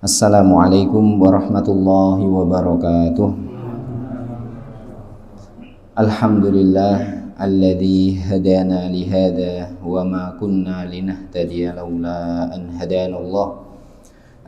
Assalamualaikum warahmatullahi wabarakatuh. Alhamdulillah alladzi hadana li hada wa ma kunna linahtadiya laula an hadana Allah.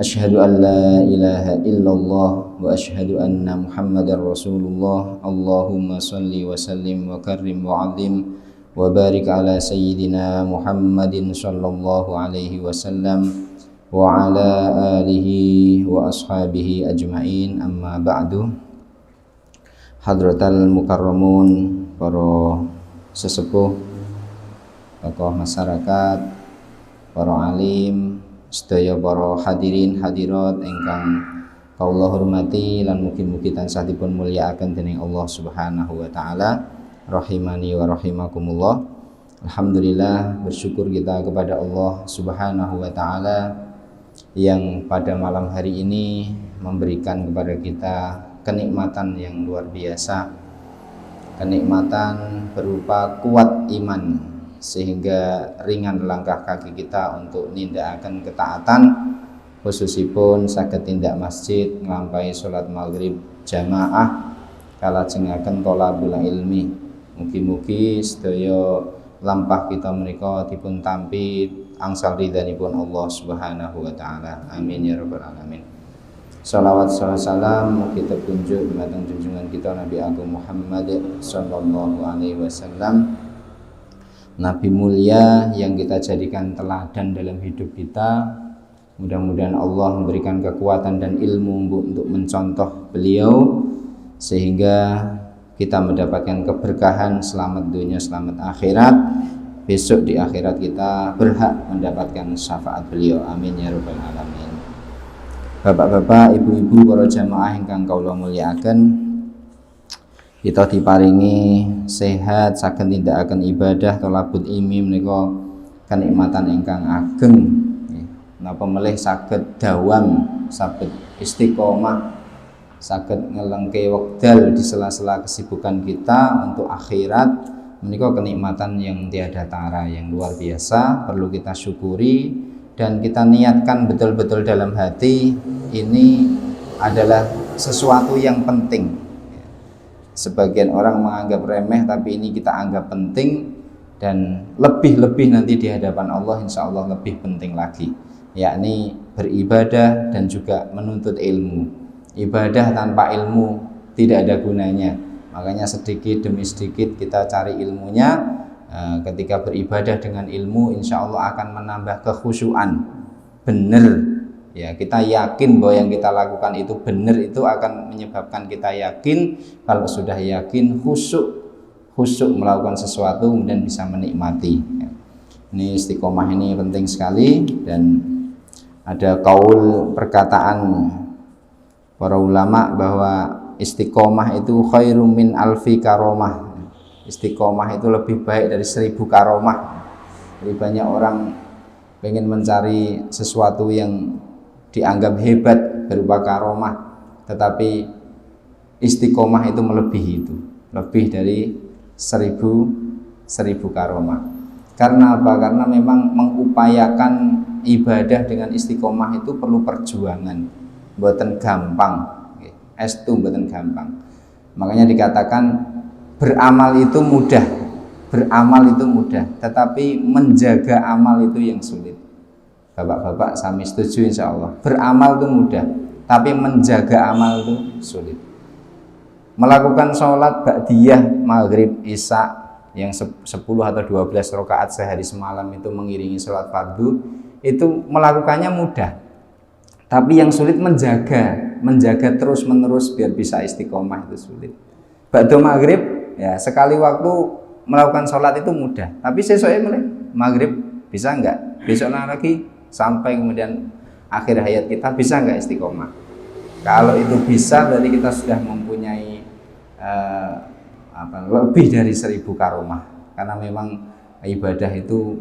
Asyhadu an la ilaha illallah wa asyhadu anna Muhammadar Rasulullah. Allahumma shalli wa sallim wa karrim wa 'azzim wa barik ala sayyidina Muhammadin sallallahu alaihi wasallam wa ala alihi wa ashabihi ajma'in, amma ba'du. Hadratal mukarramun, para sesepuh, tokoh masyarakat, para alim, sedaya para hadirin hadirat ingkang kaula hormati lan mugi-mugi tansah dipun mulyakaken dening Allah Subhanahu wa taala, rahimani wa rahimakumullah. Alhamdulillah, bersyukur kita kepada Allah Subhanahu wa taala yang pada malam hari ini memberikan kepada kita kenikmatan yang luar biasa, kenikmatan berupa kuat iman sehingga ringan langkah kaki kita untuk nindakaken ketaatan, khususipun saged tindak masjid nglampahi salat maghrib jamaah kalajengaken thalabul ilmi. Mugi-mugi sedaya lampah kita menika dipun tampi angsal ridhanipun Allah Subhanahu wa taala. Amin ya rabbal alamin. Shalawat salam mugi tertunjuk dumateng junjungan kita Nabi Agung Muhammad sallallahu alaihi wasallam, Nabi mulia yang kita jadikan teladan dalam hidup kita. Mudah-mudahan Allah memberikan kekuatan dan ilmu untuk mencontoh beliau sehingga kita mendapatkan keberkahan selamat dunia selamat akhirat. Besok di akhirat kita berhak mendapatkan syafaat beliau. Amin ya rabbal alamin. Bapak-bapak, ibu-ibu, para jamaah ingkang kaula mulyakaken, kita diparingi sehat saged nindakaken ibadah thalabul ilmi menika kenikmatan ingkang ageng. Napa melih saged dawam, saged istiqomah, saged ngelengke wekdal di sela-sela kesibukan kita untuk akhirat. Menika kenikmatan yang tiada tara, yang luar biasa, perlu kita syukuri dan kita niatkan betul-betul dalam hati. Ini adalah sesuatu yang penting. Sebagian orang menganggap remeh, tapi ini kita anggap penting, dan lebih-lebih nanti di hadapan Allah insya Allah lebih penting lagi, yakni beribadah dan juga menuntut ilmu. Ibadah tanpa ilmu tidak ada gunanya. Makanya sedikit demi sedikit kita cari ilmunya. Ketika beribadah dengan ilmu, insya Allah akan menambah kekhusyuan. Benar, ya, kita yakin bahwa yang kita lakukan itu benar, itu akan menyebabkan kita yakin. Kalau sudah yakin, khusyuk melakukan sesuatu, kemudian bisa menikmati. Ini istiqomah ini penting sekali, dan ada kaul perkataan para ulama bahwa istiqomah itu khairum min alfi karomah. Istiqomah itu lebih baik dari 1000 karomah. Jadi banyak orang pengen mencari sesuatu yang dianggap hebat berupa karomah, tetapi istiqomah itu melebihi itu, lebih dari 1000 karomah. Karena apa? Karena memang mengupayakan ibadah dengan istiqomah itu perlu perjuangan, mboten gampang. Estu mboten gampang. Makanya dikatakan beramal itu mudah, tetapi menjaga amal itu yang sulit. Bapak-bapak sami setuju insya Allah. Beramal itu mudah, tapi menjaga amal itu sulit. Melakukan sholat ba'diyah maghrib isya yang 10 atau 12 rakaat sehari semalam itu mengiringi sholat fardu, itu melakukannya mudah. Tapi yang sulit menjaga terus menerus biar bisa istiqomah itu sulit. Ba'da maghrib, ya sekali waktu melakukan sholat itu mudah, tapi sesuknya mulai maghrib bisa enggak? Besok lagi sampai kemudian akhir hayat kita bisa enggak istiqomah? Kalau itu bisa, berarti kita sudah mempunyai lebih dari 1000 karomah. Karena memang ibadah itu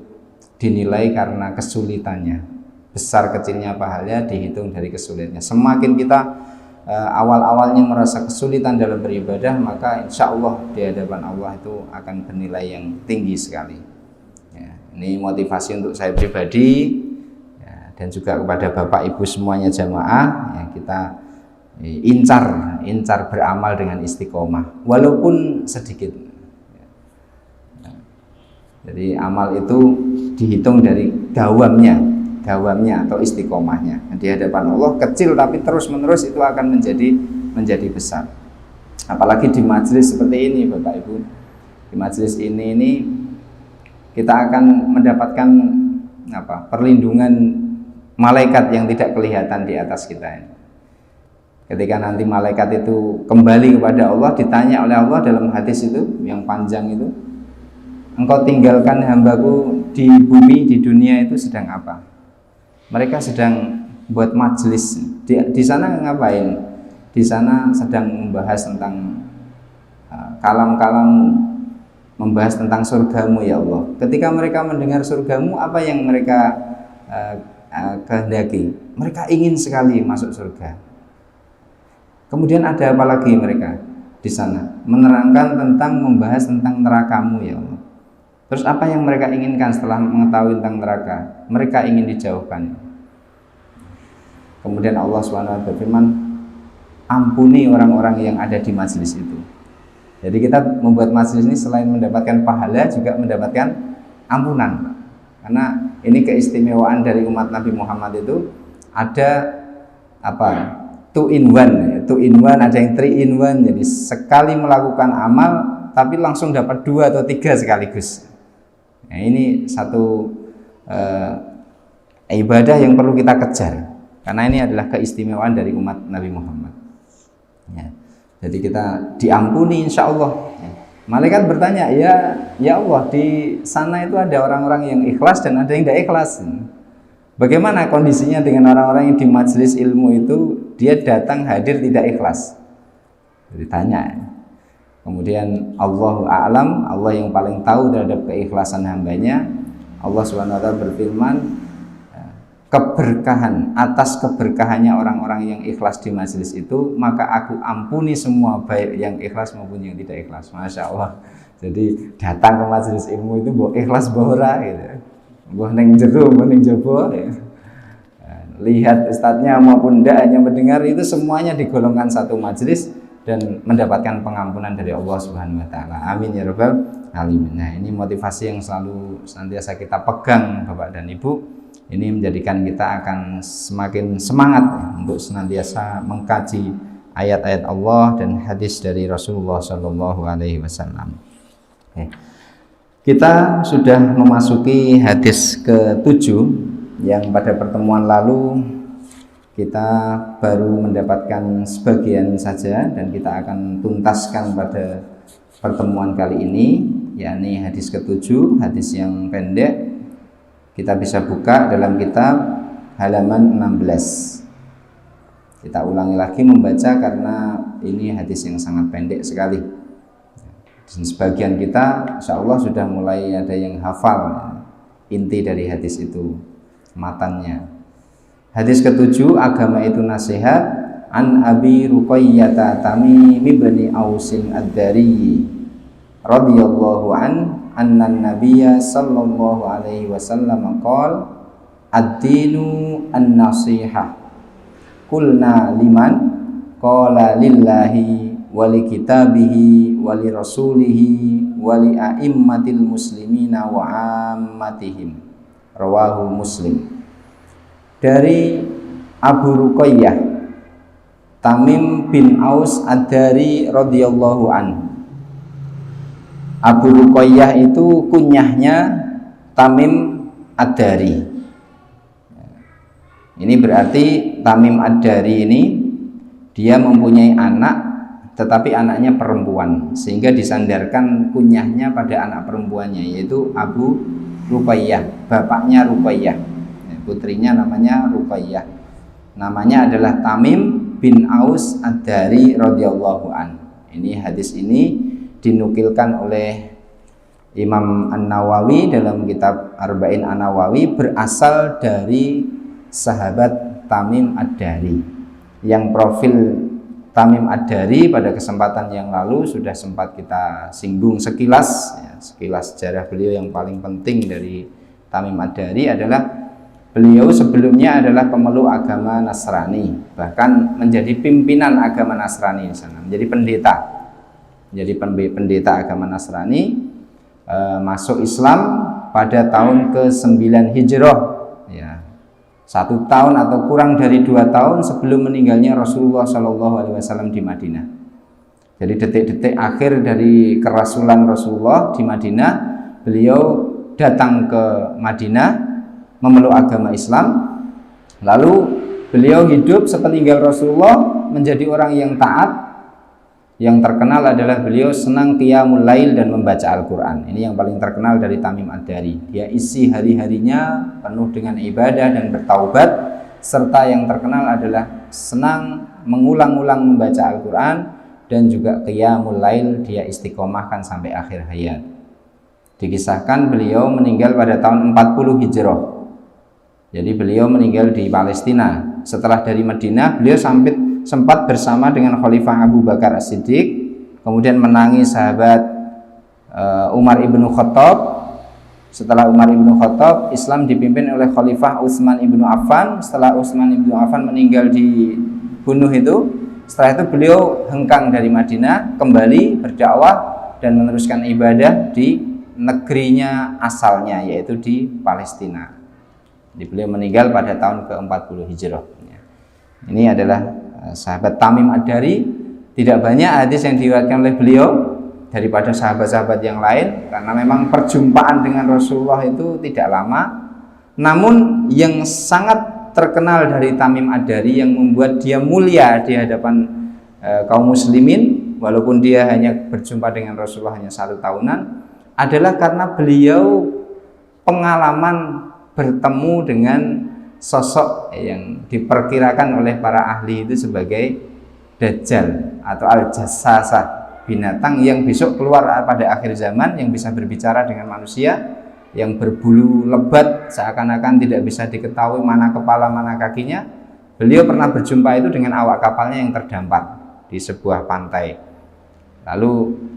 dinilai karena kesulitannya. Besar kecilnya pahalanya dihitung dari kesulitannya. Semakin kita awal-awalnya merasa kesulitan dalam beribadah, maka insya Allah di hadapan Allah itu akan bernilai yang tinggi sekali. Ya, ini motivasi untuk saya pribadi. Ya, dan juga kepada Bapak Ibu semuanya jamaah, ya, kita incar beramal dengan istiqomah walaupun sedikit. Jadi amal itu dihitung dari dawamnya atau istiqomahnya di hadapan Allah. Kecil tapi terus menerus itu akan menjadi besar. Apalagi di majelis seperti ini Bapak Ibu, di majelis ini kita akan mendapatkan perlindungan malaikat yang tidak kelihatan di atas kita ini. Ketika nanti malaikat itu kembali kepada Allah, ditanya oleh Allah dalam hadis itu yang panjang itu, engkau tinggalkan hambaku di bumi, di dunia itu sedang apa? Mereka sedang buat majelis. Di sana ngapain? Di sana sedang membahas tentang kalam-kalam, membahas tentang surgamu ya Allah. Ketika mereka mendengar surgamu, apa yang mereka kehendaki? Mereka ingin sekali masuk surga. Kemudian ada apa lagi mereka di sana? Membahas tentang nerakamu ya Allah. Terus apa yang mereka inginkan setelah mengetahui tentang neraka? Mereka ingin dijauhkan. Kemudian Allah SWT berfirman, ampuni orang-orang yang ada di majelis itu. Jadi kita membuat majelis ini selain mendapatkan pahala juga mendapatkan ampunan. Karena ini keistimewaan dari umat Nabi Muhammad itu ada two in one, ada yang three in one. Jadi sekali melakukan amal tapi langsung dapat 2 atau 3 sekaligus. Nah, ini satu ibadah yang perlu kita kejar karena ini adalah keistimewaan dari umat Nabi Muhammad. Ya. Jadi kita diampuni insya Allah. Ya. Malaikat bertanya, ya Allah, di sana itu ada orang-orang yang ikhlas dan ada yang tidak ikhlas. Bagaimana kondisinya dengan orang-orang yang di majelis ilmu itu dia datang hadir tidak ikhlas? Ditanya. Kemudian Allahu a'lam, Allah yang paling tahu terhadap keikhlasan hambanya. Allah SWT berfirman, keberkahan, atas keberkahannya orang-orang yang ikhlas di majelis itu, maka aku ampuni semua baik yang ikhlas maupun yang tidak ikhlas. Masya Allah. Jadi datang ke majelis ilmu itu boh ikhlas bohra gitu. Boh neng jeru, boh neng jabo ya. Lihat ustadznya maupun tidak, hanya mendengar, itu semuanya digolongkan satu majelis dan mendapatkan pengampunan dari Allah Subhanahu wa taala. Amin ya rabbal alamin. Nah, ini motivasi yang selalu senantiasa kita pegang Bapak dan Ibu. Ini menjadikan kita akan semakin semangat untuk senantiasa mengkaji ayat-ayat Allah dan hadis dari Rasulullah Shallallahu alaihi wasallam. Kita sudah memasuki hadis ke-7 yang pada pertemuan lalu kita baru mendapatkan sebagian saja dan kita akan tuntaskan pada pertemuan kali ini, yakni hadis ke-7, hadis yang pendek. Kita bisa buka dalam kitab halaman 16. Kita ulangi lagi membaca karena ini hadis yang sangat pendek sekali. Dan sebagian kita insya Allah sudah mulai ada yang hafal inti dari hadis itu, matannya. Hadis ke-7, agama itu nasihat. An Abi Ruqayyah Tamim bin Ausin Ad-Dari radhiyallahu anna Nabiyya sallallahu alaihi wasallam qala ad-dinu an-nasihah. Qulna liman? Qala lillahi wa li kitabihi wa li rasulihi wa li a'immatil muslimina wa ammatihim. Rawahu Muslim. Dari Abu Ruqayyah Tamim bin Aus Ad-Dari radhiyallahu anhu. Abu Ruqayyah itu kunyahnya Tamim Ad-Dari. Ini berarti Tamim Ad-Dari ini dia mempunyai anak, tetapi anaknya perempuan, sehingga disandarkan kunyahnya pada anak perempuannya, yaitu Abu Ruqayyah, bapaknya Ruqayyah. Putrinya namanya Ruqayyah. Namanya adalah Tamim bin Aus Ad-Dari radhiyallahu an. Ini hadis ini dinukilkan oleh Imam An-Nawawi dalam kitab Arba'in An-Nawawi, berasal dari sahabat Tamim Ad-Dari. Yang profil Tamim Ad-Dari pada kesempatan yang lalu sudah sempat kita singgung sekilas, sekilas sejarah beliau. Yang paling penting dari Tamim Ad-Dari adalah Beliau sebelumnya adalah pemeluk agama Nasrani, bahkan menjadi pimpinan agama Nasrani di sana, menjadi pendeta. Jadi pendeta agama Nasrani, masuk Islam pada tahun ke-9 Hijrah, ya, 1 tahun atau kurang dari 2 tahun sebelum meninggalnya Rasulullah SAW di Madinah. Jadi detik-detik akhir dari kerasulan Rasulullah di Madinah, beliau datang ke Madinah memeluk agama Islam. Lalu beliau hidup sepeninggal Rasulullah menjadi orang yang taat. Yang terkenal adalah beliau senang qiyamul lail dan membaca Al-Quran. Ini yang paling terkenal dari Tamim Ad-Dari. Dia isi hari-harinya penuh dengan ibadah dan bertaubat, serta yang terkenal adalah senang mengulang-ulang membaca Al-Quran, dan juga qiyamul lail dia istiqomahkan sampai akhir hayat. Dikisahkan beliau meninggal pada tahun 40 Hijrah. Jadi beliau meninggal di Palestina. Setelah dari Madinah, beliau sempat bersama dengan Khalifah Abu Bakar As-Siddiq, kemudian menangi sahabat Umar ibnu Khattab. Setelah Umar ibnu Khattab, Islam dipimpin oleh Khalifah Utsman ibnu Affan. Setelah Utsman ibnu Affan meninggal dibunuh setelah itu beliau hengkang dari Madinah, kembali berdakwah dan meneruskan ibadah di negerinya asalnya, yaitu di Palestina. Jadi beliau meninggal pada tahun ke-40 Hijrah. Ini adalah sahabat Tamim Ad-Dari. Tidak banyak hadis yang diriwayatkan oleh beliau daripada sahabat-sahabat yang lain, karena memang perjumpaan dengan Rasulullah itu tidak lama. Namun yang sangat terkenal dari Tamim Ad-Dari yang membuat dia mulia di hadapan kaum muslimin, walaupun dia hanya berjumpa dengan Rasulullah hanya 1 tahunan, adalah karena beliau pengalaman bertemu dengan sosok yang diperkirakan oleh para ahli itu sebagai Dajjal atau Al-Jassasah, binatang yang besok keluar pada akhir zaman, yang bisa berbicara dengan manusia, yang berbulu lebat seakan-akan tidak bisa diketahui mana kepala mana kakinya. Beliau pernah berjumpa itu dengan awak kapalnya yang terdampar di sebuah pantai. Lalu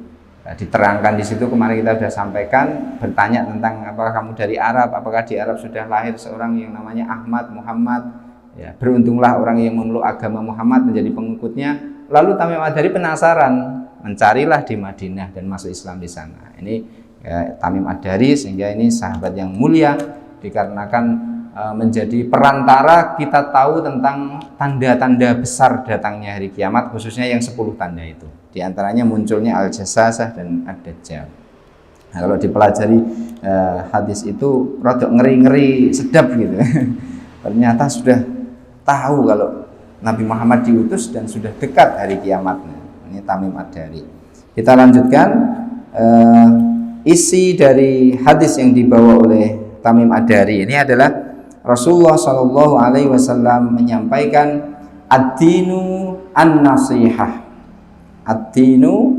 diterangkan di situ, kemarin kita sudah sampaikan, bertanya tentang apakah kamu dari Arab, apakah di Arab sudah lahir seorang yang namanya Ahmad, Muhammad, ya, beruntunglah orang yang memeluk agama Muhammad menjadi pengikutnya. Lalu Tamim Ad-Dari penasaran, mencarilah di Madinah dan masuk Islam di sana. Ini ya, Tamim Ad-Dari, sehingga ini sahabat yang mulia dikarenakan menjadi perantara kita tahu tentang tanda-tanda besar datangnya hari kiamat, khususnya yang 10 tanda itu. Di antaranya munculnya Al-Jassasah dan Ad-Dajjal. Nah, kalau dipelajari hadis itu rodok ngeri-ngeri sedap gitu. Ternyata sudah tahu kalau Nabi Muhammad diutus dan sudah dekat hari kiamatnya. Ini Tamim Ad-Dari. Kita lanjutkan isi dari hadis yang dibawa oleh Tamim Ad-Dari. Ini adalah Rasulullah SAW menyampaikan ad-dinu an-nasihah. Ad-dinu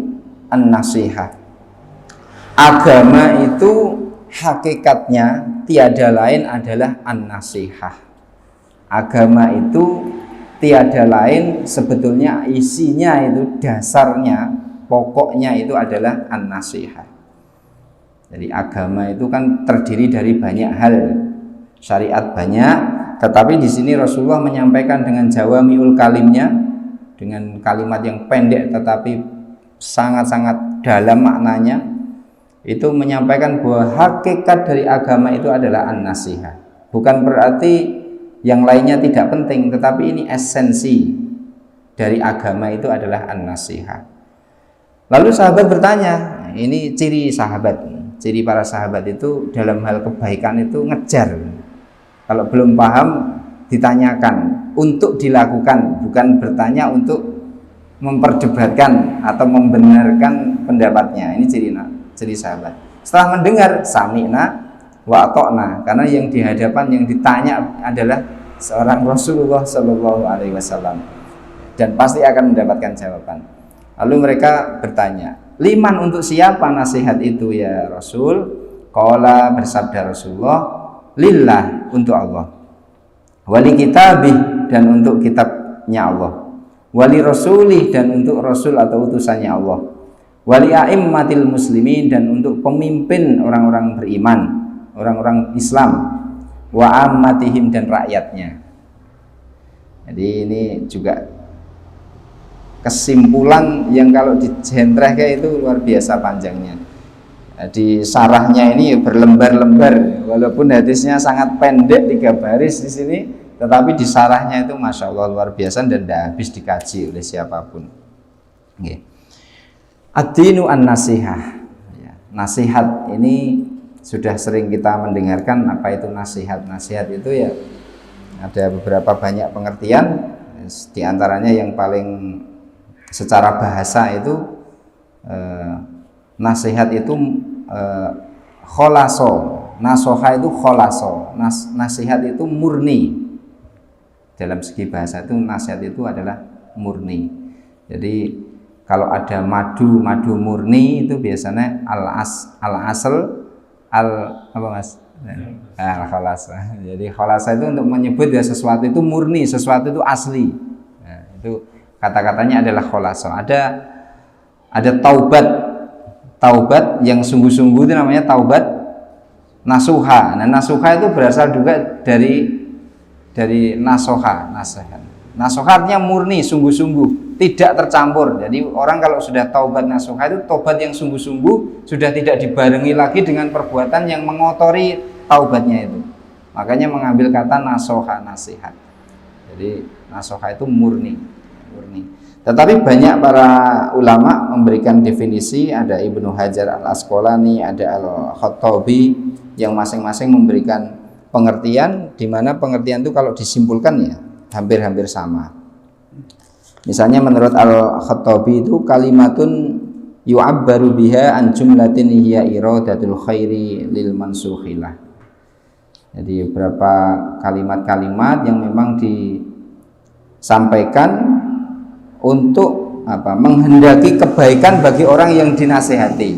an-nasihah. Agama itu hakikatnya tiada lain adalah an-nasihah. Agama itu tiada lain, sebetulnya isinya itu, dasarnya, pokoknya itu adalah an-nasihah. Jadi agama itu kan terdiri dari banyak hal. Syariat banyak, tetapi di sini Rasulullah menyampaikan dengan jawamiul kalimnya, dengan kalimat yang pendek tetapi sangat-sangat dalam maknanya. Itu menyampaikan bahwa hakikat dari agama itu adalah an-nasihah. Bukan berarti yang lainnya tidak penting, tetapi ini esensi dari agama itu adalah an-nasihah. Lalu sahabat bertanya, ini ciri sahabat, ciri para sahabat itu dalam hal kebaikan itu ngejar. Kalau belum paham ditanyakan untuk dilakukan, bukan bertanya untuk memperdebatkan atau membenarkan pendapatnya. Ini ciri sahabat. Setelah mendengar sami'na wa ata'na, karena yang di hadapan yang ditanya adalah seorang Rasulullah SAW, dan pasti akan mendapatkan jawaban. Lalu mereka bertanya, liman, untuk siapa nasihat itu ya Rasul? Qala, bersabda Rasulullah, lillah, untuk Allah, wali kitabih, dan untuk kitabnya Allah, wali rasulih, dan untuk rasul atau utusannya Allah, wali a'immatil muslimin, dan untuk pemimpin orang-orang beriman, orang-orang Islam, wa ammatihim, dan rakyatnya. Jadi ini juga kesimpulan yang kalau dijentrehkan itu luar biasa panjangnya. Di sarahnya ini berlembar-lembar, walaupun hadisnya sangat pendek 3 baris di sini, tetapi di sarahnya itu masya Allah luar biasa dan tidak habis dikaji oleh siapapun. Okay. Ad-dinu an-nasihah. Nasihat ini sudah sering kita mendengarkan. Apa itu nasihat? Nasihat itu ya ada beberapa banyak pengertian. Di antaranya yang paling secara bahasa itu nasihat itu kholaso. Nasoha itu kholaso. Nasihat itu murni. Dalam segi bahasa itu nasihat itu adalah murni. Jadi kalau ada madu murni itu biasanya apa mas? Kholasa. Jadi kholasa itu untuk menyebut ya sesuatu itu murni, sesuatu itu asli. Nah, itu kata-katanya adalah kholasa. Ada taubat yang sungguh-sungguh itu namanya taubat nasuha. Nah, nasuha itu berasal juga dari nasoha, nasihat. Nasoha artinya murni, sungguh-sungguh, tidak tercampur. Jadi orang kalau sudah taubat nasuha itu taubat yang sungguh-sungguh, sudah tidak dibarengi lagi dengan perbuatan yang mengotori taubatnya itu. Makanya mengambil kata nasoha, nasihat. Jadi nasoha itu murni. Tetapi banyak para ulama memberikan definisi. Ada Ibnu Hajar al-Asqalani, ada Al-Khattabi, yang masing-masing memberikan pengertian, di mana pengertian itu kalau disimpulkan ya hampir-hampir sama. Misalnya menurut Al-Khattabi itu kalimatun yu'abbaru biha an jumlatin hiya iradatul khairi lil mansukhilah. Jadi beberapa kalimat-kalimat yang memang disampaikan untuk menghendaki kebaikan bagi orang yang dinasehati.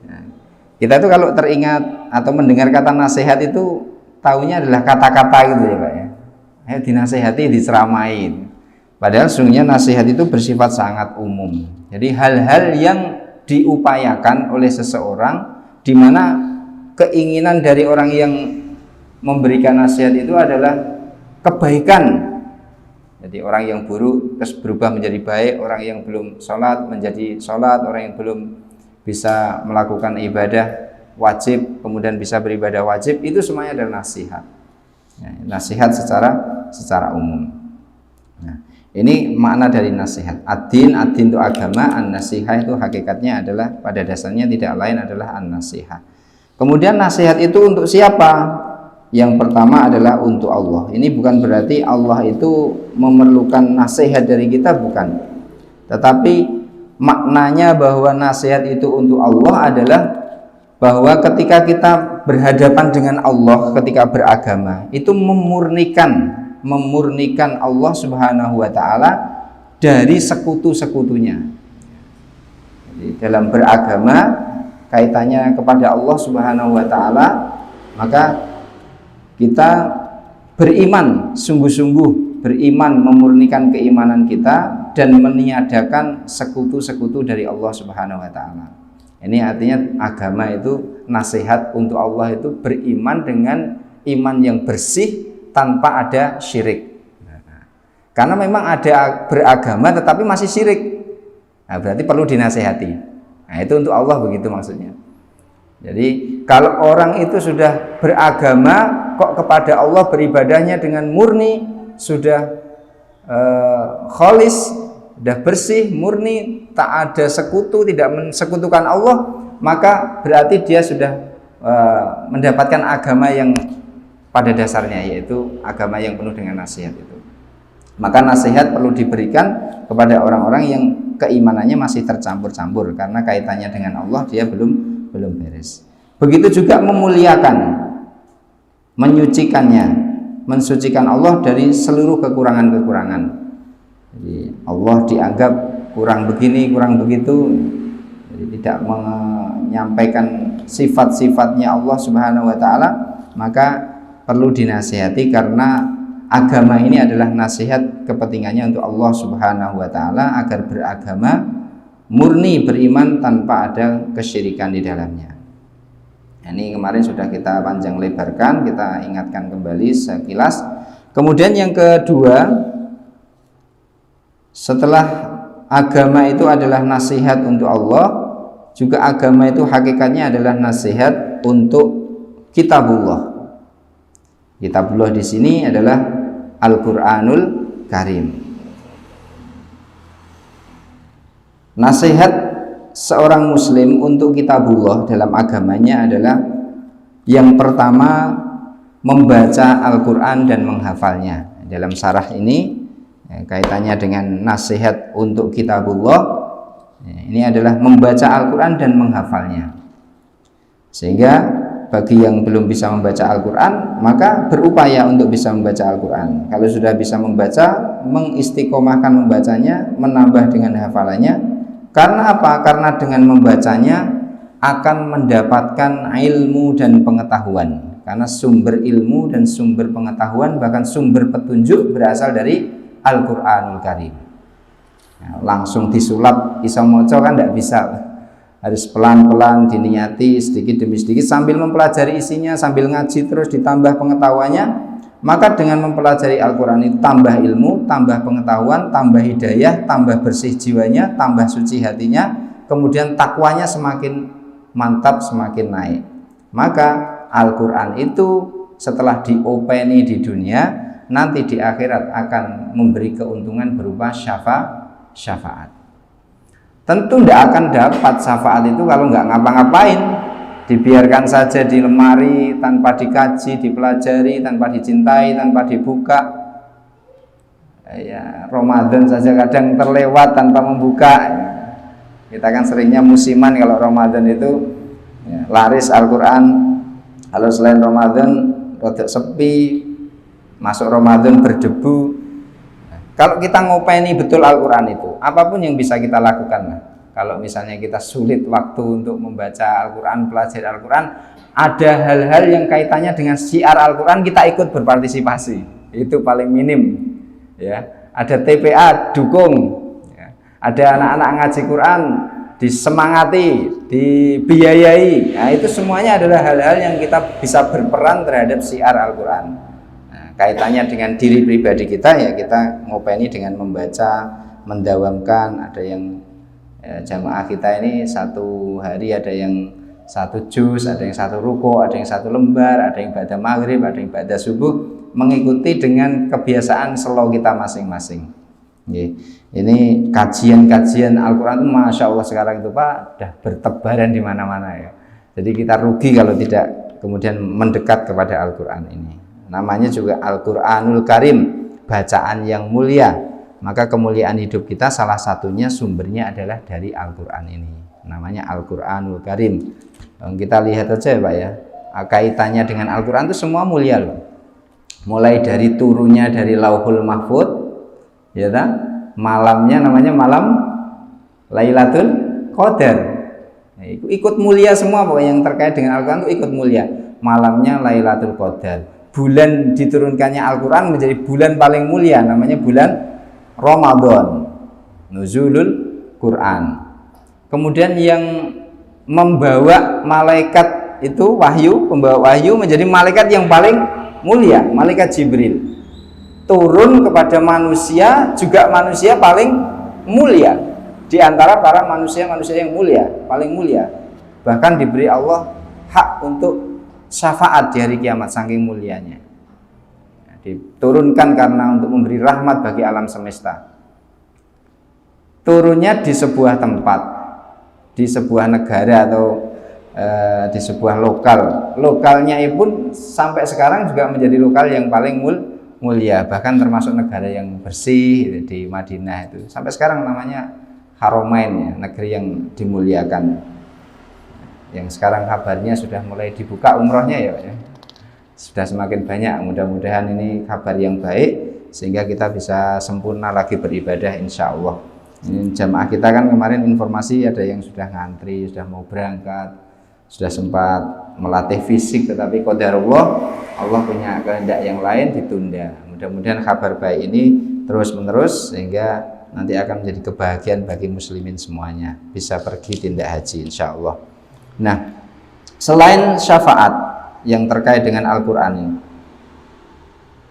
Nah, kita itu kalau teringat atau mendengar kata nasihat itu taunya adalah kata-kata gitu ya Pak ya. Dinasehati, diceramai. Padahal sesungguhnya nasihat itu bersifat sangat umum. Jadi hal-hal yang diupayakan oleh seseorang, di mana keinginan dari orang yang memberikan nasihat itu adalah kebaikan. Jadi orang yang buruk terus berubah menjadi baik, orang yang belum sholat menjadi sholat, orang yang belum bisa melakukan ibadah wajib kemudian bisa beribadah wajib, itu semuanya adalah nasihat. Nasihat secara umum. Nah, ini makna dari nasihat. Ad-din itu agama, an-nasihah itu hakikatnya adalah pada dasarnya tidak lain adalah an-nasihah. Kemudian nasihat itu untuk siapa? Yang pertama adalah untuk Allah. Ini bukan berarti Allah itu memerlukan nasihat dari kita, bukan. Tetapi maknanya bahwa nasihat itu untuk Allah adalah bahwa ketika kita berhadapan dengan Allah ketika beragama, itu memurnikan Allah Subhanahu wa taala dari sekutu-sekutunya. Jadi dalam beragama kaitannya kepada Allah Subhanahu wa taala, maka kita beriman sungguh-sungguh, beriman memurnikan keimanan kita dan meniadakan sekutu-sekutu dari Allah Subhanahu wa taala. Ini artinya agama itu, nasihat untuk Allah itu beriman dengan iman yang bersih tanpa ada syirik. Karena memang ada beragama tetapi masih syirik, nah, berarti perlu dinasehati. Nah, itu untuk Allah begitu maksudnya. Jadi kalau orang itu sudah beragama kok kepada Allah beribadahnya dengan murni, sudah kholis, sudah bersih, murni, tak ada sekutu, tidak mensekutukan Allah, maka berarti dia sudah mendapatkan agama yang pada dasarnya, yaitu agama yang penuh dengan nasihat itu. Maka nasihat perlu diberikan kepada orang-orang yang keimanannya masih tercampur-campur, karena kaitannya dengan Allah dia belum beres. Begitu juga memuliakan, menyucikannya, mensucikan Allah dari seluruh kekurangan-kekurangan. Jadi Allah dianggap kurang begini, kurang begitu, jadi tidak menyampaikan sifat-sifatnya Allah Subhanahu wa taala, maka perlu dinasihati karena agama ini adalah nasihat kepentingannya untuk Allah Subhanahu wa taala agar beragama murni, beriman tanpa ada kesyirikan di dalamnya. Ini ini kemarin sudah kita panjang lebarkan, kita ingatkan kembali sekilas. Kemudian yang kedua, setelah agama itu adalah nasihat untuk Allah, juga agama itu hakikatnya adalah nasihat untuk kitabullah. Kitabullah di sini adalah Al-Qur'anul Karim. Nasihat seorang muslim untuk kitabullah dalam agamanya adalah yang pertama membaca Al-Quran dan menghafalnya. Dalam syarah ini kaitannya dengan nasihat untuk kitabullah, ini adalah membaca Al-Quran dan menghafalnya. Sehingga bagi yang belum bisa membaca Al-Quran, maka berupaya untuk bisa membaca Al-Quran. Kalau sudah bisa membaca, mengistiqomahkan membacanya, menambah dengan hafalannya. Karena apa? Karena dengan membacanya akan mendapatkan ilmu dan pengetahuan. Karena sumber ilmu dan sumber pengetahuan, bahkan sumber petunjuk berasal dari Al-Qur'anul Karim. Nah, langsung disulap iso maca kan tidak bisa. Harus pelan-pelan diniati sedikit demi sedikit sambil mempelajari isinya, sambil ngaji terus ditambah pengetahuannya. Maka dengan mempelajari Al-Quran itu tambah ilmu, tambah pengetahuan, tambah hidayah, tambah bersih jiwanya, tambah suci hatinya, kemudian takwanya semakin mantap, semakin naik. Maka Al-Quran itu setelah diopeni di dunia, nanti di akhirat akan memberi keuntungan berupa syafaat. Tentu tidak akan dapat syafaat itu kalau nggak ngapa-ngapain, dibiarkan saja di lemari tanpa dikaji, dipelajari, tanpa dicintai, tanpa dibuka. Ya, Ramadan saja kadang terlewat tanpa membuka. Kita kan seringnya musiman kalau Ramadan itu ya, laris Al-Quran. Kalau selain Ramadan rada sepi, masuk Ramadan berdebu. Kalau kita ngopeni betul Al-Quran itu, apapun yang bisa kita lakukan. Kalau misalnya kita sulit waktu untuk membaca Al-Quran, pelajari Al-Quran, ada hal-hal yang kaitannya dengan syiar Al-Quran, kita ikut berpartisipasi. Itu paling minim. Ya. Ada TPA, dukung. Ya. Ada anak-anak ngaji Quran, disemangati, dibiayai. Nah, itu semuanya adalah hal-hal yang kita bisa berperan terhadap syiar Al-Quran. Nah, kaitannya dengan diri pribadi kita, ya kita ngopeni dengan membaca, mendawamkan. Ada yang jamaah kita ini satu hari ada yang 1 juz, ada yang 1 ruko, ada yang 1 lembar, ada yang ibadah maghrib, ada yang ibadah subuh, mengikuti dengan kebiasaan slow kita masing-masing. Ini kajian-kajian Al-Quran, Masya Allah sekarang itu Pak, sudah bertebaran di mana-mana ya. Jadi kita rugi kalau tidak kemudian mendekat kepada Al-Quran ini. Namanya juga Al-Quranul Karim, bacaan yang mulia. Maka kemuliaan hidup kita salah satunya sumbernya adalah dari Al-Quran ini. Namanya Al-Quranul Karim. Kita lihat aja ya Pak ya, kaitannya dengan Al-Quran itu semua mulia loh. Mulai dari turunnya dari Lauhul Mahfud, ya tak? Malamnya namanya malam Lailatul Qadar. Nah, ikut mulia semua pokoknya yang terkait dengan Al-Quran itu ikut mulia. Malamnya Lailatul Qadar. Bulan diturunkannya Al-Quran menjadi bulan paling mulia, namanya bulan Ramadan, nuzulul Quran. Kemudian yang membawa malaikat itu wahyu, pembawa wahyu menjadi malaikat yang paling mulia, malaikat Jibril. Turun kepada manusia, juga manusia paling mulia di antara para manusia-manusia yang mulia, paling mulia. Bahkan diberi Allah hak untuk syafaat di hari kiamat saking mulianya. Diturunkan karena untuk memberi rahmat bagi alam semesta. Turunnya di sebuah tempat, di sebuah negara atau di sebuah lokal. Lokalnya pun sampai sekarang juga menjadi lokal yang paling mulia, bahkan termasuk negara yang bersih di Madinah itu. Sampai sekarang namanya Haramain ya, negeri yang dimuliakan. Yang sekarang kabarnya sudah mulai dibuka umrohnya ya, Pak ya. Sudah semakin banyak, mudah-mudahan ini kabar yang baik sehingga kita bisa sempurna lagi beribadah insya Allah. Ini jamaah kita kan kemarin informasi ada yang sudah ngantri, sudah mau berangkat, sudah sempat melatih fisik, tetapi qadarullah Allah punya kehendak yang lain ditunda. Mudah-mudahan kabar baik ini terus menerus sehingga nanti akan menjadi kebahagiaan bagi muslimin semuanya, bisa pergi tindak haji insya Allah. Nah, Selain syafaat yang terkait dengan Al-Quran ini,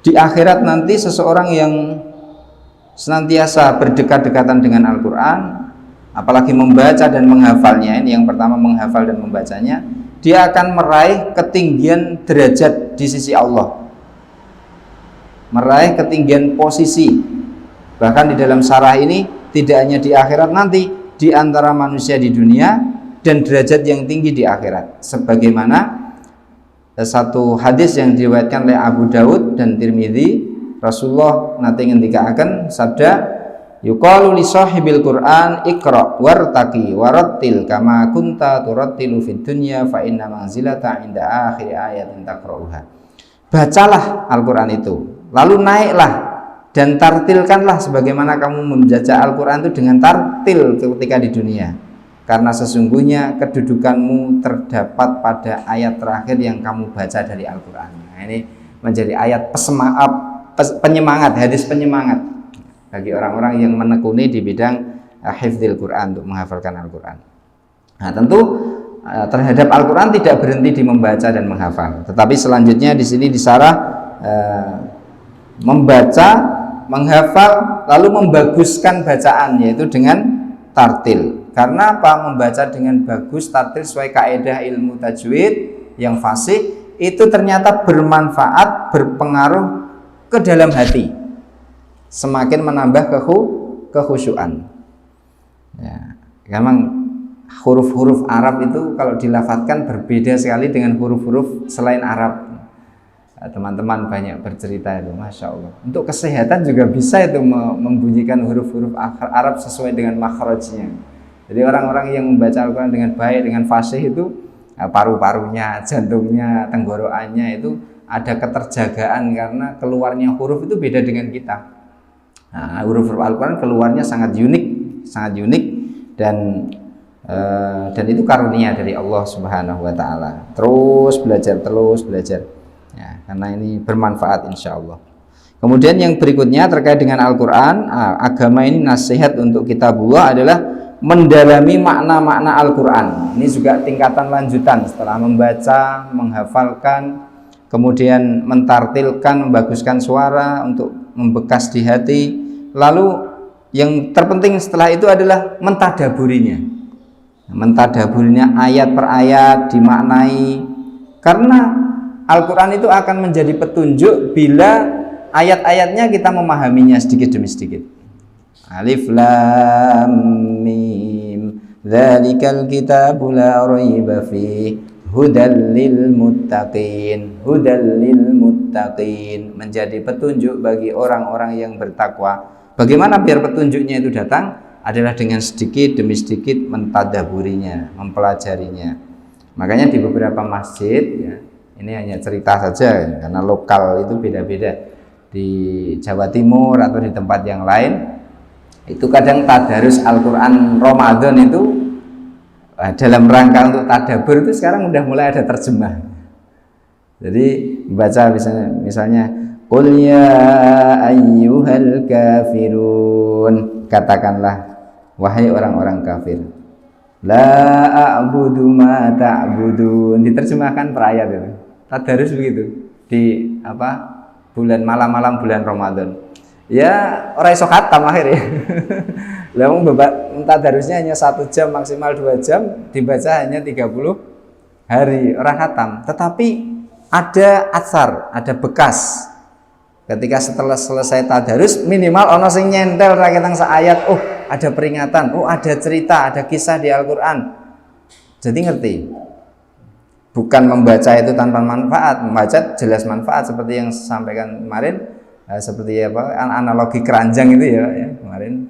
di akhirat nanti seseorang yang senantiasa berdekat-dekatan dengan Al-Quran, apalagi membaca dan menghafalnya, ini yang pertama, menghafal dan membacanya, dia akan meraih ketinggian derajat di sisi Allah, meraih ketinggian posisi. Bahkan di dalam syarah ini, tidak hanya di akhirat nanti, di antara manusia di dunia dan derajat yang tinggi di akhirat, sebagaimana satu hadis yang diriwayatkan oleh Abu Daud dan Tirmidzi. Rasulullah nanti ngendikaaken sabda, yuqalu li sahibil Qur'an iqra wartaqi warattil kama kunta turattilu fid dunya fa inna manzilata inda akhir ayatin taqra'uha. Bacalah Al-Qur'an itu, lalu naiklah dan tartilkanlah sebagaimana kamu membaca Al-Qur'an itu dengan tartil ketika di dunia. Karena sesungguhnya kedudukanmu terdapat pada ayat terakhir yang kamu baca dari Al-Quran. Nah, ini menjadi ayat penyemangat, hadis penyemangat bagi orang-orang yang menekuni di bidang hifdzil Quran, untuk menghafalkan Al-Quran. Nah, tentu terhadap Al-Quran tidak berhenti di membaca dan menghafal, tetapi selanjutnya di sini disarah membaca, menghafal, lalu membaguskan bacaan, yaitu dengan tartil. Karena apa? Membaca dengan bagus, tartil sesuai kaidah ilmu tajwid yang fasih, itu ternyata bermanfaat, berpengaruh ke dalam hati, semakin menambah kekhusyuan. Ya, memang huruf-huruf Arab itu kalau dilafadzkan berbeda sekali dengan huruf-huruf selain Arab. Teman-teman banyak bercerita itu, masya Allah. Untuk kesehatan juga bisa itu membunyikan huruf-huruf Arab sesuai dengan makhrajnya. Jadi orang-orang yang membaca Al-Quran dengan baik, dengan fasih itu paru-parunya, jantungnya, tenggorokannya itu ada keterjagaan karena keluarnya huruf itu beda dengan kita. Nah, huruf-huruf Al-Quran keluarnya sangat unik dan itu karunia dari Allah Subhanahu wa Ta'ala. Terus belajar ya, karena ini bermanfaat insya Allah. Kemudian yang berikutnya terkait dengan Al-Quran, agama ini nasihat untuk kitabullah adalah mendalami makna-makna Al-Quran. Ini juga tingkatan lanjutan setelah membaca, menghafalkan, kemudian mentartilkan, membaguskan suara untuk membekas di hati. Lalu yang terpenting setelah itu adalah mentadaburinya ayat per ayat, dimaknai. Karena Al-Quran itu akan menjadi petunjuk bila ayat-ayatnya kita memahaminya sedikit demi sedikit. Alif Lam Mim dzalikal kitabu la raiba fihi hudal lil muttaqin. Menjadi petunjuk bagi orang-orang yang bertakwa. Bagaimana biar petunjuknya itu datang? Adalah dengan sedikit demi sedikit mentadaburinya, mempelajarinya. Makanya di beberapa masjid, ya, ini hanya cerita saja karena lokal itu beda-beda. Di Jawa Timur atau di tempat yang lain itu kadang tadarus Al-Quran Ramadan itu dalam rangka untuk tadabur itu sekarang udah mulai ada terjemah. Jadi baca misalnya qul ya ayyuhal kafirun, katakanlah wahai orang-orang kafir, la a'budu ma ta'budun, diterjemahkan per ayat itu. Tadarus begitu di bulan malam-malam bulan Ramadan. Ya orang iso khatam akhirnya. Lah tadarusnya hanya 1 jam maksimal 2 jam, dibaca hanya 30 hari, orang khatam. Tetapi ada atsar, ada bekas. Ketika setelah selesai tadarus minimal ono sing nyentel ra ketang saayat, oh ada peringatan, oh ada cerita, ada kisah di Al-Qur'an. Jadi ngerti. Bukan membaca itu tanpa manfaat, membaca jelas manfaat seperti yang saya sampaikan kemarin. Seperti analogi keranjang itu ya kemarin,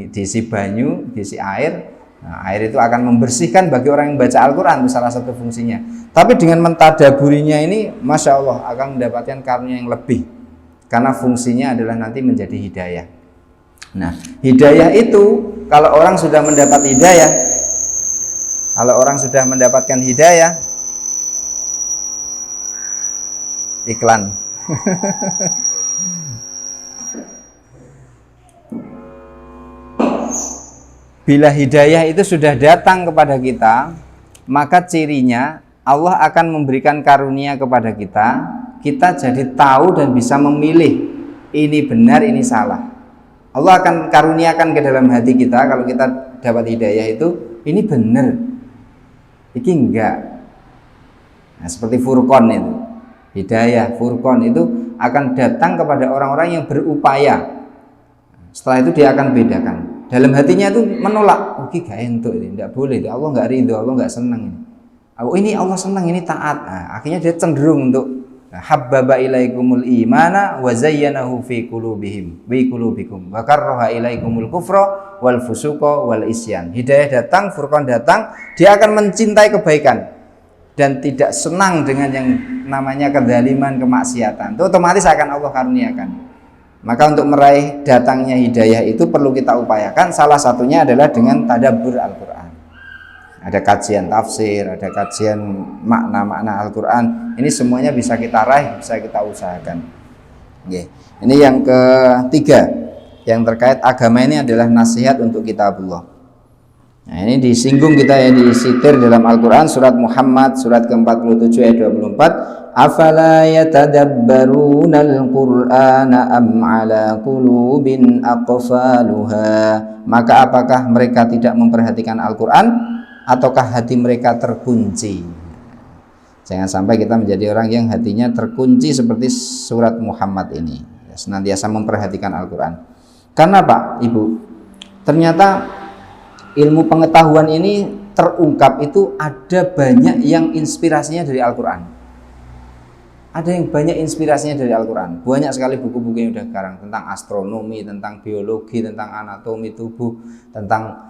diisi banyu, diisi air. Nah, air itu akan membersihkan bagi orang yang baca Al-Quran, itu salah satu fungsinya. Tapi dengan mentadaburinya ini, masya Allah akan mendapatkan karunia yang lebih, karena fungsinya adalah nanti menjadi hidayah. Nah, hidayah itu kalau orang sudah mendapat hidayah, iklan. Bila hidayah itu sudah datang kepada kita, maka cirinya Allah akan memberikan karunia kepada kita, kita jadi tahu dan bisa memilih ini benar, ini salah. Allah akan karuniakan ke dalam hati kita kalau kita dapat hidayah itu, ini benar, ini enggak. Nah, seperti Furqan itu, hidayah Furqan itu akan datang kepada orang-orang yang berupaya. Setelah itu dia akan bedakan. Dalam hatinya itu menolak, oke gak entuk ini, tidak boleh, Allah nggak ridho, Allah nggak senang ini. Ini Allah senang, ini taat. Nah, akhirnya dia cenderung untuk habbaba ilaikumul imana wa zayyanahu fi qulubihim bi qulubikum wa karraha ilaikumul kufra wal fusuqa wal isyan. Hidayah datang, Furqan datang, dia akan mencintai kebaikan dan tidak senang dengan yang namanya kezaliman, kemaksiatan. Itu otomatis akan Allah karuniakan. Maka untuk meraih datangnya hidayah itu perlu kita upayakan. Salah satunya adalah dengan tadabbur Al-Quran. Ada kajian tafsir, ada kajian makna-makna Al-Quran. Ini semuanya bisa kita raih, bisa kita usahakan. Oke. Ini yang ketiga, yang terkait agama ini adalah nasihat untuk kitabullah. Nah, ini disinggung kita ya, disitir dalam Al-Quran surat Muhammad surat ke-47 ayat 24. Afala yatadabbaruna al-Qur'ana am ala qulubin aqfaluha. Maka apakah mereka tidak memperhatikan Al-Quran ataukah hati mereka terkunci? Jangan sampai kita menjadi orang yang hatinya terkunci seperti surat Muhammad ini, senantiasa memperhatikan Al-Quran. Karena Pak, Ibu, ternyata ilmu pengetahuan ini terungkap itu ada banyak yang inspirasinya dari Al-Quran. Ada yang banyak inspirasinya dari Al-Quran. Banyak sekali buku-buku yang udah sekarang tentang astronomi, tentang biologi, tentang anatomi tubuh, tentang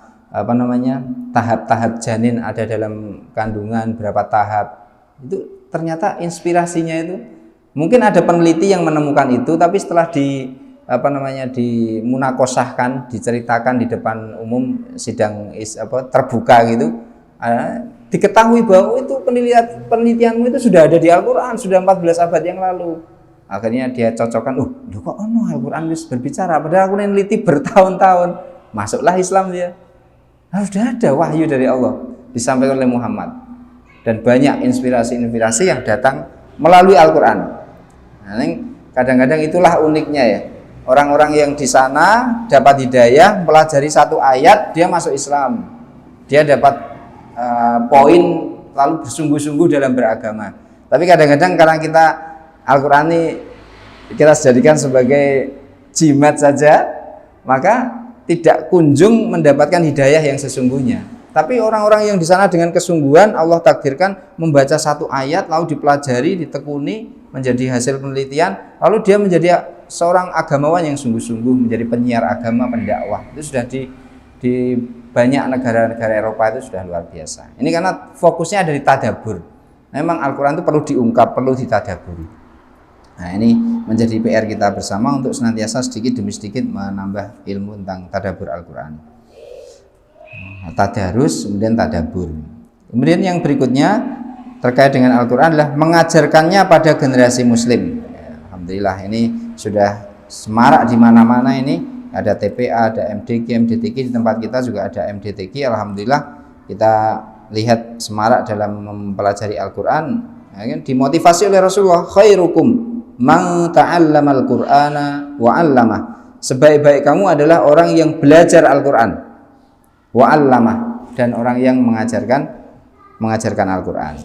tahap-tahap janin ada dalam kandungan, berapa tahap. Itu ternyata inspirasinya itu mungkin ada peneliti yang menemukan itu, tapi setelah dimunakosahkan, diceritakan di depan umum sidang terbuka gitu, diketahui bahwa itu penelitianmu itu sudah ada di Al-Quran, sudah 14 abad yang lalu. Akhirnya dia cocokkan, kok Al-Quran berbicara, padahal aku neliti bertahun-tahun. Masuklah Islam dia. Sudah ada wahyu dari Allah disampaikan oleh Muhammad, dan banyak inspirasi-inspirasi yang datang melalui Al-Quran. Nah, kadang-kadang itulah uniknya ya. Orang-orang yang di sana dapat hidayah, pelajari satu ayat, dia masuk Islam. Dia dapat poin, lalu bersungguh-sungguh dalam beragama. Tapi kadang-kadang karena kita Al-Quran ini kita jadikan sebagai jimat saja, maka tidak kunjung mendapatkan hidayah yang sesungguhnya. Tapi orang-orang yang di sana dengan kesungguhan, Allah takdirkan membaca satu ayat, lalu dipelajari, ditekuni, menjadi hasil penelitian, lalu dia menjadi seorang agamawan yang sungguh-sungguh, menjadi penyiar agama, pendakwah. Itu sudah di banyak negara-negara Eropa itu sudah luar biasa. Ini karena fokusnya ada di tadabbur. Memang Al-Quran itu perlu diungkap, perlu ditadaburi. Nah, ini menjadi PR kita bersama untuk senantiasa sedikit demi sedikit menambah ilmu tentang tadabbur Al-Quran. Tadarus, kemudian tadabbur. Kemudian yang berikutnya terkait dengan Al-Quran adalah mengajarkannya pada generasi Muslim. Alhamdulillah ini sudah semarak di mana-mana ini. Ada TPA, ada MDQ, MDTQ, di tempat kita juga ada MDTQ. Alhamdulillah kita lihat semarak dalam mempelajari Al-Quran. Dimotivasi oleh Rasulullah, khairukum man ta'allamal Qur'ana wa 'allamah. Sebaik-baik kamu adalah orang yang belajar Al-Quran, wa 'allamah, dan orang yang mengajarkan Al-Quran.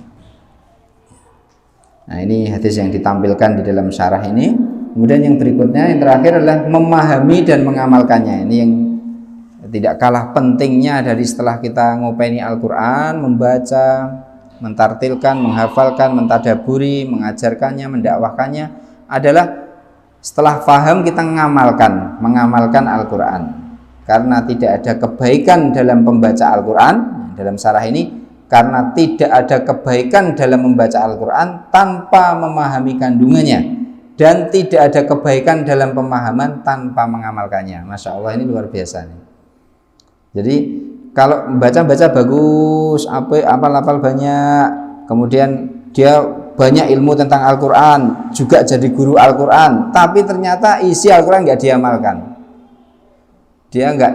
Nah, ini hadis yang ditampilkan di dalam syarah ini. Kemudian yang berikutnya, yang terakhir adalah memahami dan mengamalkannya. Ini yang tidak kalah pentingnya dari setelah kita ngopeni Al-Quran, membaca, mentartilkan, menghafalkan, mentadaburi, mengajarkannya, mendakwahkannya, adalah setelah paham kita mengamalkan Al-Quran. Karena tidak ada kebaikan dalam pembaca Al-Quran, dalam syarah ini, karena tidak ada kebaikan dalam membaca Al-Quran tanpa memahami kandungannya, dan tidak ada kebaikan dalam pemahaman tanpa mengamalkannya. Masya Allah, ini luar biasa nih. Jadi kalau baca-baca bagus, apal-apal banyak, kemudian dia banyak ilmu tentang Al-Quran, juga jadi guru Al-Quran, tapi ternyata isi Al-Quran nggak diamalkan. Dia nggak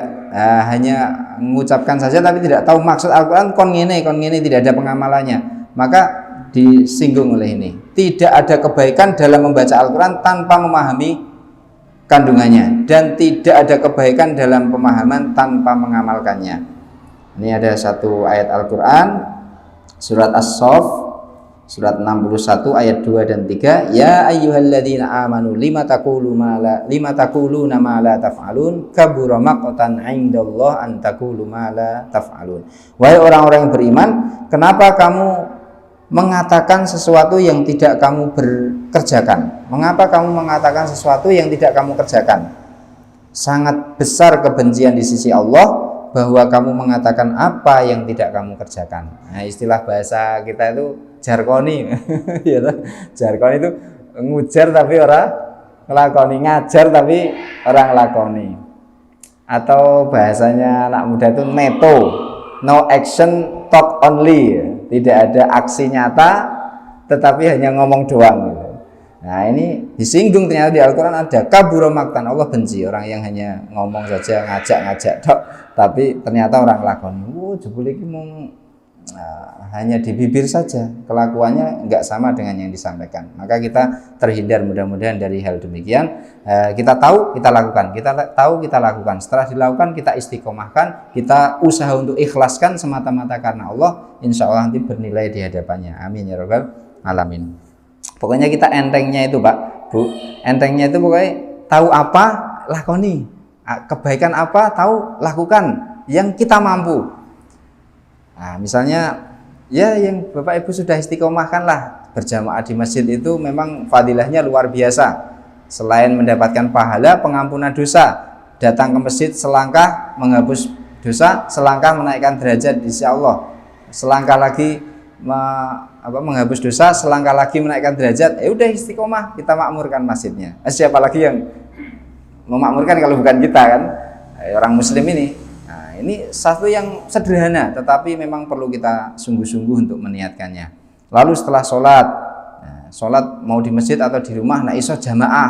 hanya mengucapkan saja tapi tidak tahu maksud Al-Quran, kon ngene, tidak ada pengamalannya. Maka disinggung oleh ini. Tidak ada kebaikan dalam membaca Al-Quran tanpa memahami kandungannya, dan tidak ada kebaikan dalam pemahaman tanpa mengamalkannya. Ini ada satu ayat Al-Quran, surat As-Saff, surat 61 ayat 2 dan 3. Ya ayyuhalladzina amanu lima taquluna ma la taf'alun kabura maqtan 'indallah an taqulu ma la taf'alun. Wahai orang-orang yang beriman, kenapa kamu mengatakan sesuatu yang tidak kamu kerjakan? Mengapa kamu mengatakan sesuatu yang tidak kamu kerjakan? Sangat besar kebencian di sisi Allah bahwa kamu mengatakan apa yang tidak kamu kerjakan. Nah, istilah bahasa kita itu jarkoni. Ya, jarkoni itu ngujar tapi orang ngelakoni, ngajar tapi orang ngelakoni. Atau bahasanya anak muda itu neto, no action talk only. Tidak ada aksi nyata tetapi hanya ngomong doang gitu. Nah, ini disinggung ternyata di Al-Quran ada kabura maktan. Allah benci orang yang hanya ngomong saja, ngajak-ngajak tok, tapi ternyata orang lakoni. Jebule iki mung hanya di bibir saja, kelakuannya enggak sama dengan yang disampaikan. Maka kita terhindar mudah-mudahan dari hal demikian. Kita tahu, kita lakukan. Kita tahu, kita lakukan. Setelah dilakukan, kita istiqomahkan. Kita usaha untuk ikhlaskan semata-mata karena Allah. Insya Allah nanti bernilai di hadapannya. Amin ya rabbal alamin. Pokoknya kita entengnya itu Pak, Bu, entengnya itu pokoknya tahu apa, lakoni. Kebaikan apa, tahu, lakukan yang kita mampu. Nah, misalnya ya yang Bapak Ibu sudah istiqomahkan lah, berjamaah di masjid itu memang fadilahnya luar biasa. Selain mendapatkan pahala pengampunan dosa, datang ke masjid selangkah menghapus dosa, selangkah menaikkan derajat di sisi Allah. Selangkah lagi menghapus dosa, selangkah lagi menaikkan derajat. Udah istiqomah, kita makmurkan masjidnya. Siapa lagi yang memakmurkan kalau bukan kita kan? Orang muslim ini. Nah, ini satu yang sederhana tetapi memang perlu kita sungguh-sungguh untuk meniatkannya. Lalu setelah sholat mau di masjid atau di rumah, nah iso jamaah.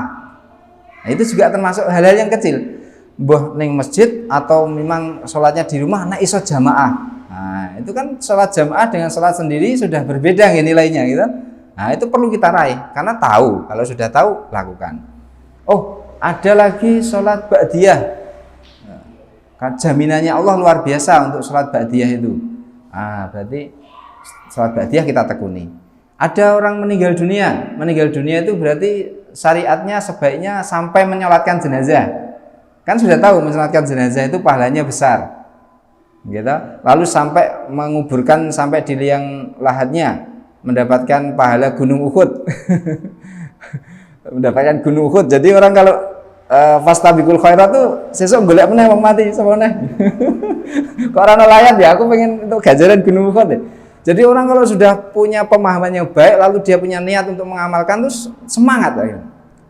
Nah, itu juga termasuk hal-hal yang kecil. Mbah ning masjid atau memang sholatnya di rumah, nah iso jamaah. Nah, itu kan sholat jamaah dengan sholat sendiri sudah berbeda nilainya gitu. Nah, itu perlu kita raih karena tahu. Kalau sudah tahu, lakukan. Oh, ada lagi sholat ba'diyah. Jaminannya Allah luar biasa untuk sholat ba'diyah itu. Berarti sholat ba'diyah kita tekuni. Ada orang meninggal dunia. Meninggal dunia itu berarti syariatnya sebaiknya sampai menyolatkan jenazah. Kan sudah tahu menyolatkan jenazah itu pahalanya besar. Gitu. Lalu sampai menguburkan sampai di liang lahatnya, mendapatkan pahala gunung Uhud. Mendapatkan gunung Uhud. Jadi orang kalau fastabiqul khairat tuh sesuk golek meneh wong mati sapa meneh. Kok ora ono layat ya, aku pengen untuk ganjaran gunung Uhud ya. Jadi orang kalau sudah punya pemahaman yang baik lalu dia punya niat untuk mengamalkan terus semangat ya.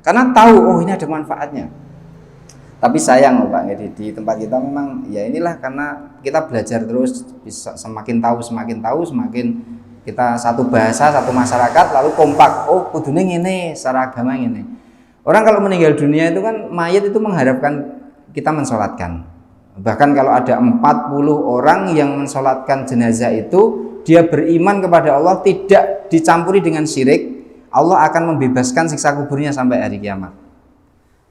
Karena tahu oh ini ada manfaatnya. Tapi sayang Pak, di tempat kita memang ya inilah karena kita belajar terus, bisa semakin tahu semakin kita satu bahasa, satu masyarakat lalu kompak. Oh, kudune ngene, secara agama ngene. Orang kalau meninggal dunia itu kan mayat itu mengharapkan kita mensolatkan. Bahkan kalau ada 40 orang yang mensolatkan jenazah itu, dia beriman kepada Allah, tidak dicampuri dengan syirik, Allah akan membebaskan siksa kuburnya sampai hari kiamat.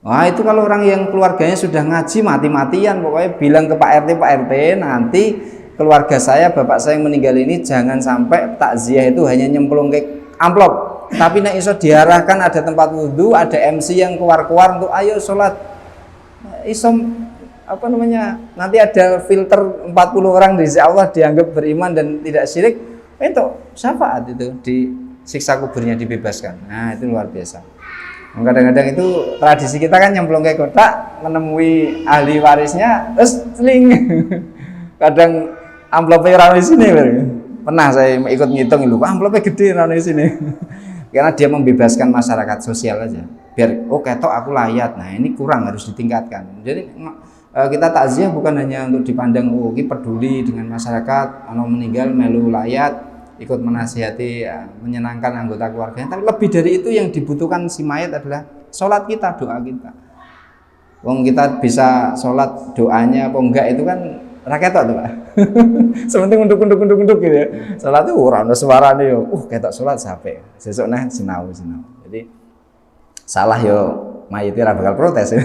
Wah, itu kalau orang yang keluarganya sudah ngaji mati-matian, pokoknya bilang ke Pak RT, nanti keluarga saya, bapak saya yang meninggal ini jangan sampai takziah itu hanya nyemplung ke amplop, tapi nek iso diarahkan ada tempat wudhu, ada MC yang keluar-keluar untuk ayo sholat, iso apa namanya, nanti ada filter 40 orang di sisi Allah dianggap beriman dan tidak syirik, itu syafaat itu di siksa kuburnya dibebaskan. Nah, itu luar biasa. Kadang-kadang itu tradisi kita kan nyemplung ke kotak, menemui ahli warisnya, terus seling. Kadang amplopnya ora di sini, pernah saya ikut ngitung itu, amplopnya gede ora di sini. Karena dia membebaskan masyarakat sosial aja. Biar oh ketok aku layat. Nah, ini kurang, harus ditingkatkan. Jadi kita takziah bukan hanya untuk dipandang oh ini peduli dengan masyarakat, ano meninggal melu layat, ikut menasihati, menyenangkan anggota keluarganya. Tapi lebih dari itu yang dibutuhkan si mayat adalah sholat kita, doa kita. Wong kita bisa sholat doanya apa enggak itu kan Rakyat tuh Pak. Sementing unduk gitu ya. Salat tuh ora ono suarane yo. Ketok salat sampai. Sesuk nah sinau. Jadi salah yo mayitnya ora bakal protes ya.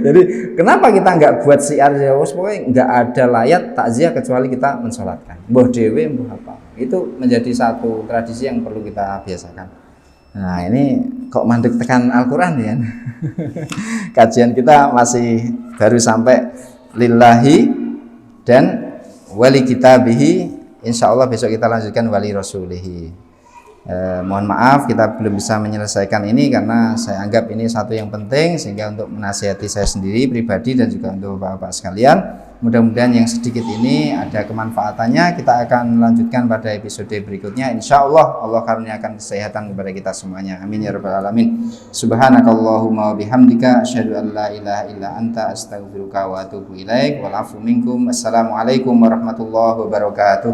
Jadi kenapa kita nggak buat syiar ya pokoknya nggak ada layat takziah kecuali kita mensolatkan. Mbah dewe mbah apa. Itu menjadi satu tradisi yang perlu kita biasakan. Nah ini kok mandek tekan Al-Quran ya. Kajian kita masih baru sampai lillahi dan wali kitabihi. Insya Allah besok kita lanjutkan wali rasulihi. Mohon maaf kita belum bisa menyelesaikan ini karena saya anggap ini satu yang penting sehingga untuk menasihati saya sendiri pribadi dan juga untuk bapak-bapak sekalian. Mudah-mudahan yang sedikit ini ada kemanfaatannya. Kita akan melanjutkan pada episode berikutnya. Insya Allah Allah karuniakan kesehatan kepada kita semuanya. Amin ya rabbal alamin. Subhanakallahumma bihamdika asyhadu an la ilaha illa anta astaghfiruka wa atubu ilaik. Wal afu minkum. Assalamualaikum warahmatullahi wabarakatuh.